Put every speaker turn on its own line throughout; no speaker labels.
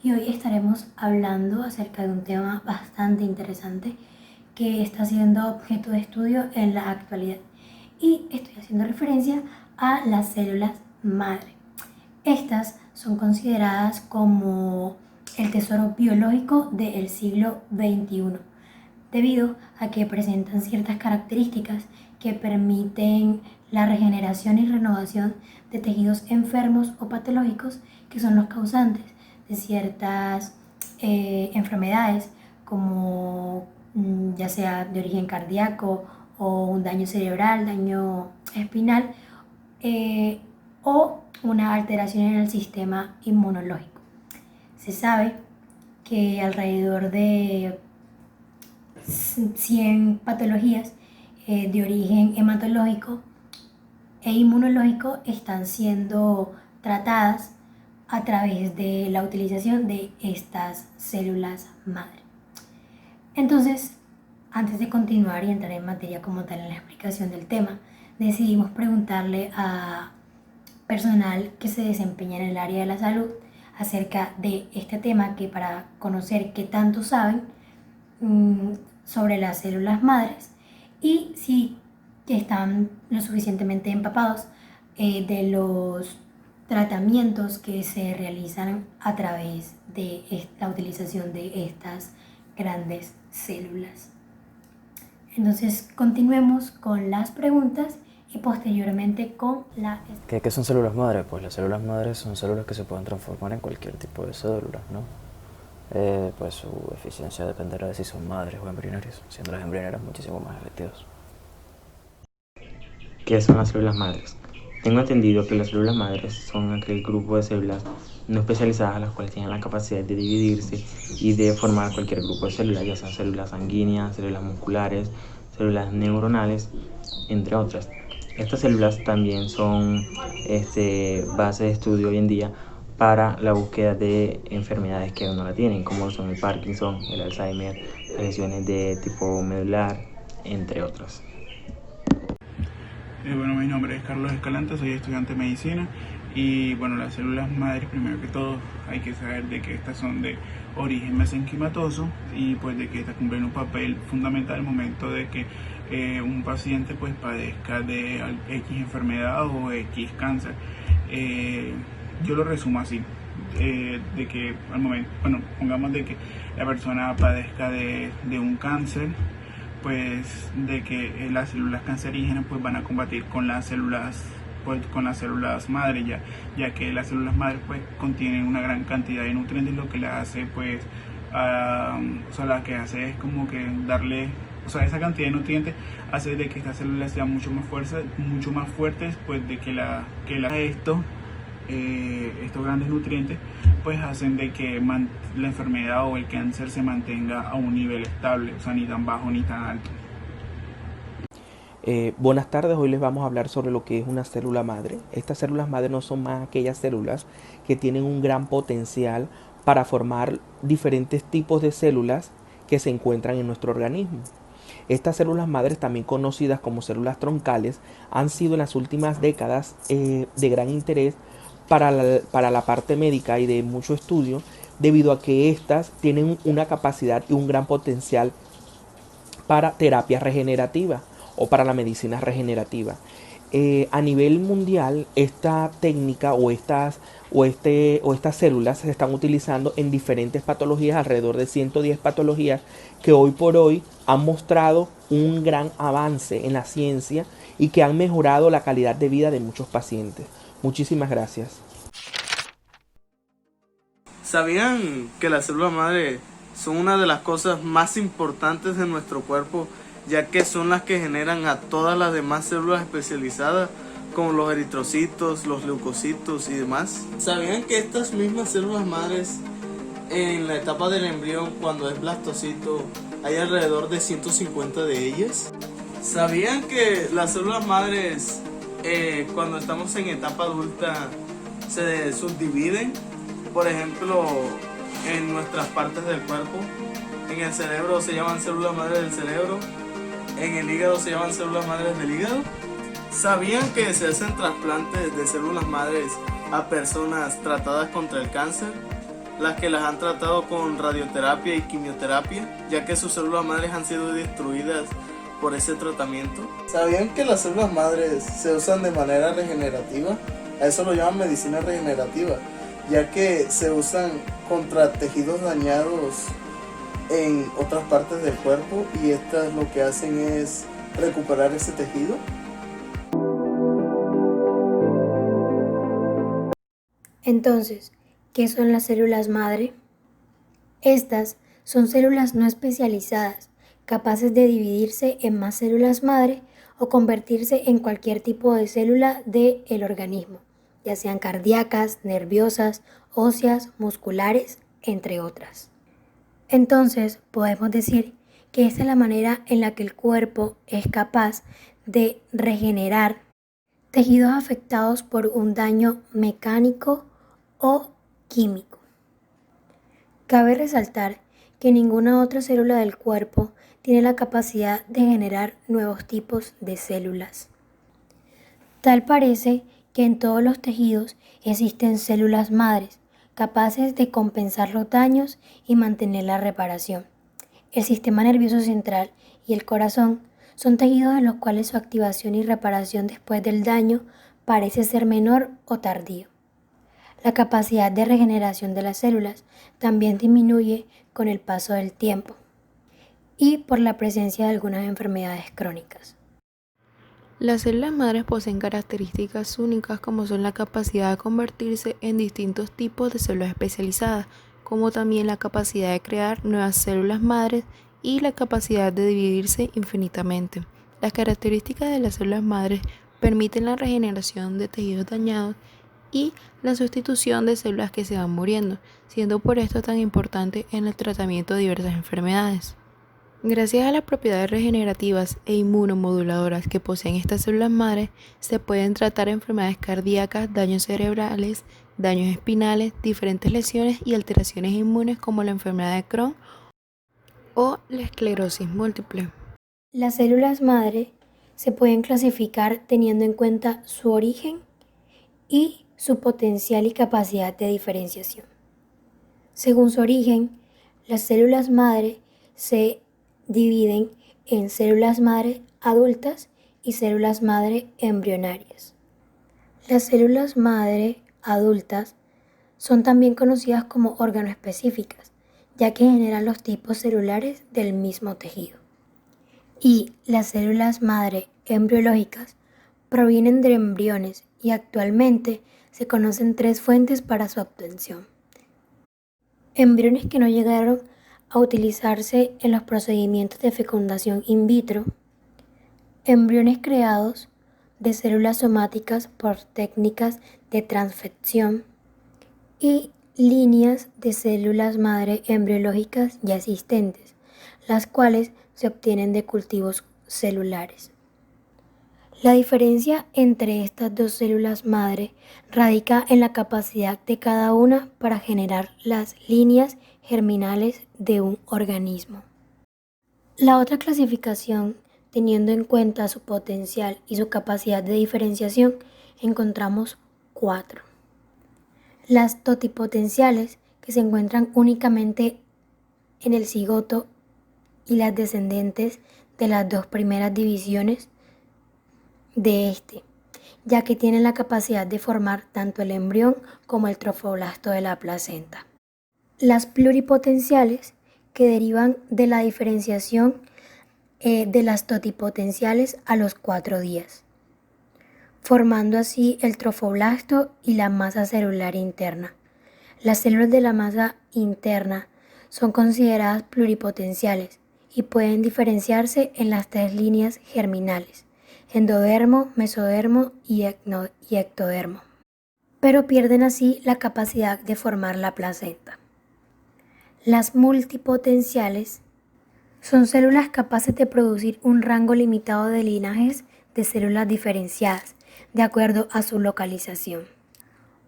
y hoy estaremos hablando acerca de un tema bastante interesante que está siendo objeto de estudio en la actualidad, y estoy haciendo referencia a las células madre. Estas son consideradas como el tesoro biológico del siglo XXI, debido a que presentan ciertas características que permiten la regeneración y renovación de tejidos enfermos o patológicos que son los causantes de ciertas enfermedades, como ya sea de origen cardíaco o un daño cerebral, daño espinal, o una alteración en el sistema inmunológico. Se sabe que alrededor de 100 patologías de origen hematológico e inmunológico están siendo tratadas a través de la utilización de estas células madre. Entonces, antes de continuar y entrar en materia como tal en la explicación del tema, decidimos preguntarle a personal que se desempeña en el área de la salud acerca de este tema, que para conocer qué tanto saben sobre las células madres y si están lo suficientemente empapados de los tratamientos que se realizan a través de la utilización de estas grandes células. Entonces continuemos con las preguntas y posteriormente con la...
¿Qué son células madre? Pues las células madres son células que se pueden transformar en cualquier tipo de células, ¿no? Pues su eficiencia dependerá de si son madres o embrionarias, siendo las embrionarias muchísimo más efectivas.
¿Qué son las células madres? Tengo entendido que las células madres son aquel grupo de células no especializadas las cuales tienen la capacidad de dividirse y de formar cualquier grupo de células, ya sean células sanguíneas, células musculares, células neuronales, entre otras. Estas células también son base de estudio hoy en día para la búsqueda de enfermedades que aún no la tienen, como son el Parkinson, el Alzheimer, lesiones de tipo medular, entre otras.
Bueno, mi nombre es Carlos Escalante, soy estudiante de medicina y bueno, las células madres, primero que todo hay que saber de que estas son de origen mesenquimatoso y pues de que estas cumplen un papel fundamental al momento de que un paciente pues padezca de X enfermedad o X cáncer. Yo lo resumo así, de que al momento, bueno, pongamos de que la persona padezca de un cáncer, pues de que las células cancerígenas pues van a combatir con las células madre, ya que las células madres pues contienen una gran cantidad de nutrientes, lo que le hace pues la que hace es como que darle, esa cantidad de nutrientes hace de que estas células sean mucho más fuertes, pues de que estos grandes nutrientes pues hacen de que la enfermedad o el cáncer se mantenga a un nivel estable, ni tan bajo ni tan alto.
Buenas tardes, hoy les vamos a hablar sobre lo que es una célula madre. Estas células madre no son más aquellas células que tienen un gran potencial para formar diferentes tipos de células que se encuentran en nuestro organismo. Estas células madres, también conocidas como células troncales, han sido en las últimas décadas de gran interés para la parte médica y de mucho estudio, debido a que estas tienen una capacidad y un gran potencial para terapia regenerativa o para la medicina regenerativa. A nivel mundial, esta técnica o estas células se están utilizando en diferentes patologías, alrededor de 110 patologías que hoy por hoy han mostrado un gran avance en la ciencia y que han mejorado la calidad de vida de muchos pacientes. Muchísimas gracias.
¿Sabían que las células madre son una de las cosas más importantes de nuestro cuerpo, ya que son las que generan a todas las demás células especializadas, como los eritrocitos, los leucocitos y demás? ¿Sabían que estas mismas células madres, en la etapa del embrión, cuando es blastocito, hay alrededor de 150 de ellas? ¿Sabían que las células madres, cuando estamos en etapa adulta, se subdividen? Por ejemplo, en nuestras partes del cuerpo. En el cerebro se llaman células madres del cerebro. En el hígado se llaman células madres del hígado. ¿Sabían que se hacen trasplantes de células madres a personas tratadas contra el cáncer? las que las han tratado con radioterapia y quimioterapia, ya que sus células madres han sido destruidas por ese tratamiento. ¿Sabían que las células madres se usan de manera regenerativa? A eso lo llaman medicina regenerativa, ya que se usan contra tejidos dañados en otras partes del cuerpo y estas lo que hacen es recuperar ese tejido.
Entonces, ¿qué son las células madre? Estas son células no especializadas, capaces de dividirse en más células madre o convertirse en cualquier tipo de célula del organismo, ya sean cardíacas, nerviosas, óseas, musculares, entre otras. Entonces, podemos decir que esta es la manera en la que el cuerpo es capaz de regenerar tejidos afectados por un daño mecánico o químico. Cabe resaltar que ninguna otra célula del cuerpo tiene la capacidad de generar nuevos tipos de células. Tal parece que en todos los tejidos existen células madres capaces de compensar los daños y mantener la reparación. El sistema nervioso central y el corazón son tejidos en los cuales su activación y reparación después del daño parece ser menor o tardío. La capacidad de regeneración de las células también disminuye con el paso del tiempo y por la presencia de algunas enfermedades crónicas.
Las células madres poseen características únicas como son la capacidad de convertirse en distintos tipos de células especializadas, como también la capacidad de crear nuevas células madres y la capacidad de dividirse infinitamente. Las características de las células madres permiten la regeneración de tejidos dañados y la sustitución de células que se van muriendo, siendo por esto tan importante en el tratamiento de diversas enfermedades. Gracias a las propiedades regenerativas e inmunomoduladoras que poseen estas células madres, se pueden tratar enfermedades cardíacas, daños cerebrales, daños espinales, diferentes lesiones y alteraciones inmunes como la enfermedad de Crohn o la esclerosis múltiple.
Las células madre se pueden clasificar teniendo en cuenta su origen y su potencial y capacidad de diferenciación. Según su origen, las células madre se dividen en células madre adultas y células madre embrionarias. Las células madre adultas son también conocidas como organoespecíficas, ya que generan los tipos celulares del mismo tejido. Y las células madre embriológicas provienen de embriones y actualmente se conocen 3 fuentes para su obtención. Embriones que no llegaron a utilizarse en los procedimientos de fecundación in vitro, embriones creados de células somáticas por técnicas de transfección y líneas de células madre embriológicas ya existentes, las cuales se obtienen de cultivos celulares. La diferencia entre estas dos células madre radica en la capacidad de cada una para generar las líneas germinales de un organismo. La otra clasificación, teniendo en cuenta su potencial y su capacidad de diferenciación, encontramos 4. Las totipotenciales, que se encuentran únicamente en el cigoto y las descendentes de las 2 primeras divisiones de este, ya que tienen la capacidad de formar tanto el embrión como el trofoblasto de la placenta. Las pluripotenciales, que derivan de la diferenciación de las totipotenciales a los 4 días, formando así el trofoblasto y la masa celular interna. Las células de la masa interna son consideradas pluripotenciales y pueden diferenciarse en las 3 líneas germinales: endodermo, mesodermo y ectodermo, pero pierden así la capacidad de formar la placenta. Las multipotenciales son células capaces de producir un rango limitado de linajes de células diferenciadas, de acuerdo a su localización.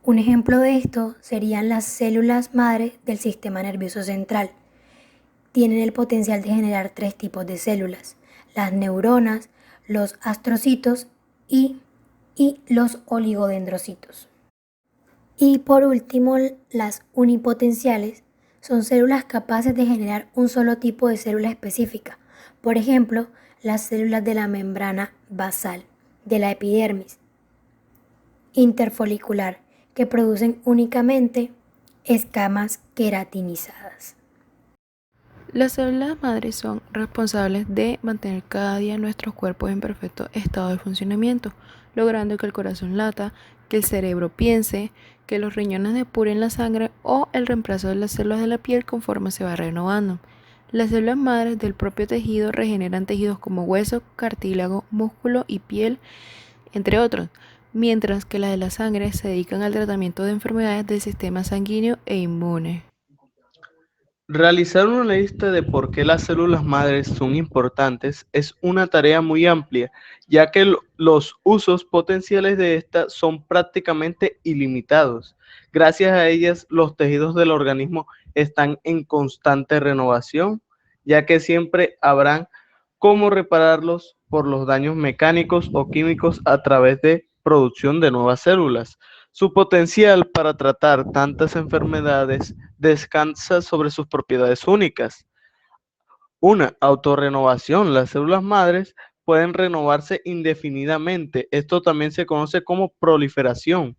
Un ejemplo de esto serían las células madre del sistema nervioso central. Tienen el potencial de generar 3 tipos de células: las neuronas, los astrocitos y los oligodendrocitos. Y por último, las unipotenciales son células capaces de generar un solo tipo de célula específica. Por ejemplo, las células de la membrana basal, de la epidermis, interfolicular, que producen únicamente escamas queratinizadas.
Las células madres son responsables de mantener cada día nuestros cuerpos en perfecto estado de funcionamiento, logrando que el corazón lata, que el cerebro piense, que los riñones depuren la sangre o el reemplazo de las células de la piel conforme se va renovando. Las células madres del propio tejido regeneran tejidos como hueso, cartílago, músculo y piel, entre otros, mientras que las de la sangre se dedican al tratamiento de enfermedades del sistema sanguíneo e inmune.
Realizar una lista de por qué las células madres son importantes es una tarea muy amplia, ya que los usos potenciales de estas son prácticamente ilimitados. Gracias a ellas, los tejidos del organismo están en constante renovación, ya que siempre habrán cómo repararlos por los daños mecánicos o químicos a través de producción de nuevas células. Su potencial para tratar tantas enfermedades descansa sobre sus propiedades únicas. Una, autorrenovación. Las células madres pueden renovarse indefinidamente. Esto también se conoce como proliferación.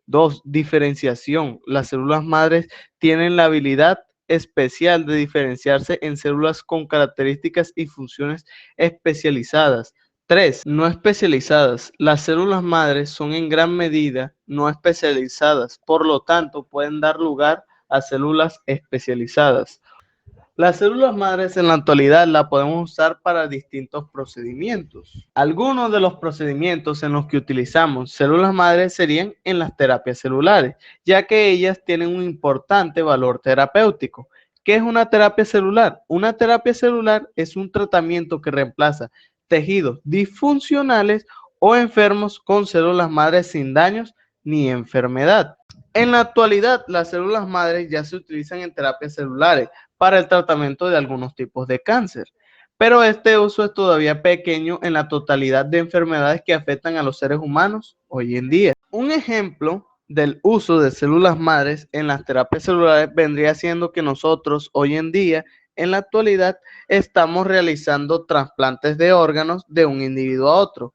Dos, diferenciación. Las células madres tienen la habilidad especial de diferenciarse en células con características y funciones especializadas. Tres, no especializadas. Las células madres son en gran medida no especializadas, por lo tanto pueden dar lugar a células especializadas. Las células madres en la actualidad la podemos usar para distintos procedimientos. Algunos de los procedimientos en los que utilizamos células madres serían en las terapias celulares, ya que ellas tienen un importante valor terapéutico. ¿Qué es una terapia celular? Una terapia celular es un tratamiento que reemplaza tejidos disfuncionales o enfermos con células madres sin daños ni enfermedad. En la actualidad, las células madres ya se utilizan en terapias celulares para el tratamiento de algunos tipos de cáncer, pero este uso es todavía pequeño en la totalidad de enfermedades que afectan a los seres humanos hoy en día. Un ejemplo del uso de células madres en las terapias celulares vendría siendo que nosotros hoy en día, en la actualidad, estamos realizando trasplantes de órganos de un individuo a otro,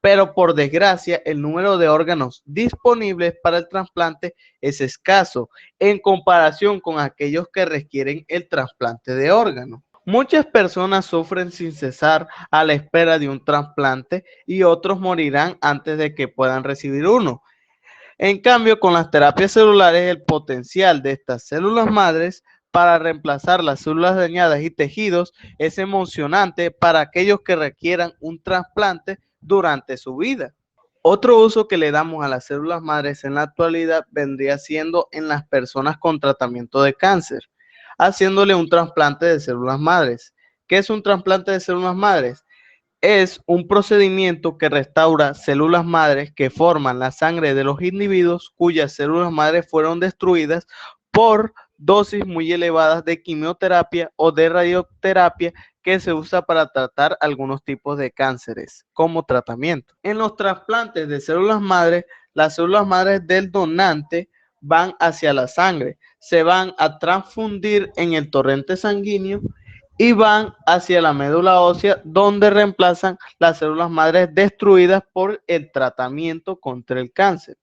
pero por desgracia el número de órganos disponibles para el trasplante es escaso en comparación con aquellos que requieren el trasplante de órganos. Muchas personas sufren sin cesar a la espera de un trasplante y otros morirán antes de que puedan recibir uno. En cambio, con las terapias celulares, el potencial de estas células madres para reemplazar las células dañadas y tejidos es emocionante para aquellos que requieran un trasplante durante su vida. Otro uso que le damos a las células madres en la actualidad vendría siendo en las personas con tratamiento de cáncer, haciéndole un trasplante de células madres. ¿Qué es un trasplante de células madres? Es un procedimiento que restaura células madres que forman la sangre de los individuos cuyas células madres fueron destruidas por dosis muy elevadas de quimioterapia o de radioterapia que se usa para tratar algunos tipos de cánceres como tratamiento. En los trasplantes de células madres, las células madres del donante van hacia la sangre, se van a transfundir en el torrente sanguíneo y van hacia la médula ósea donde reemplazan las células madres destruidas por el tratamiento contra el cáncer.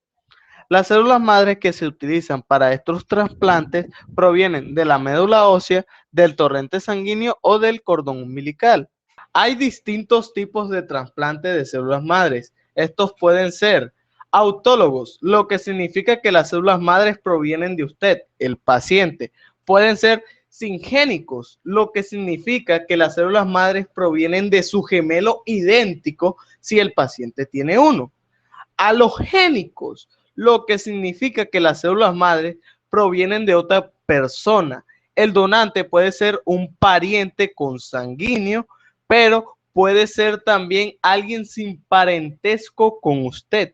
Las células madres que se utilizan para estos trasplantes provienen de la médula ósea, del torrente sanguíneo o del cordón umbilical. Hay distintos tipos de trasplante de células madres. Estos pueden ser autólogos, lo que significa que las células madres provienen de usted, el paciente. Pueden ser singénicos, lo que significa que las células madres provienen de su gemelo idéntico si el paciente tiene uno. Alogénicos, lo que significa que las células madres provienen de otra persona. El donante puede ser un pariente consanguíneo, pero puede ser también alguien sin parentesco con usted.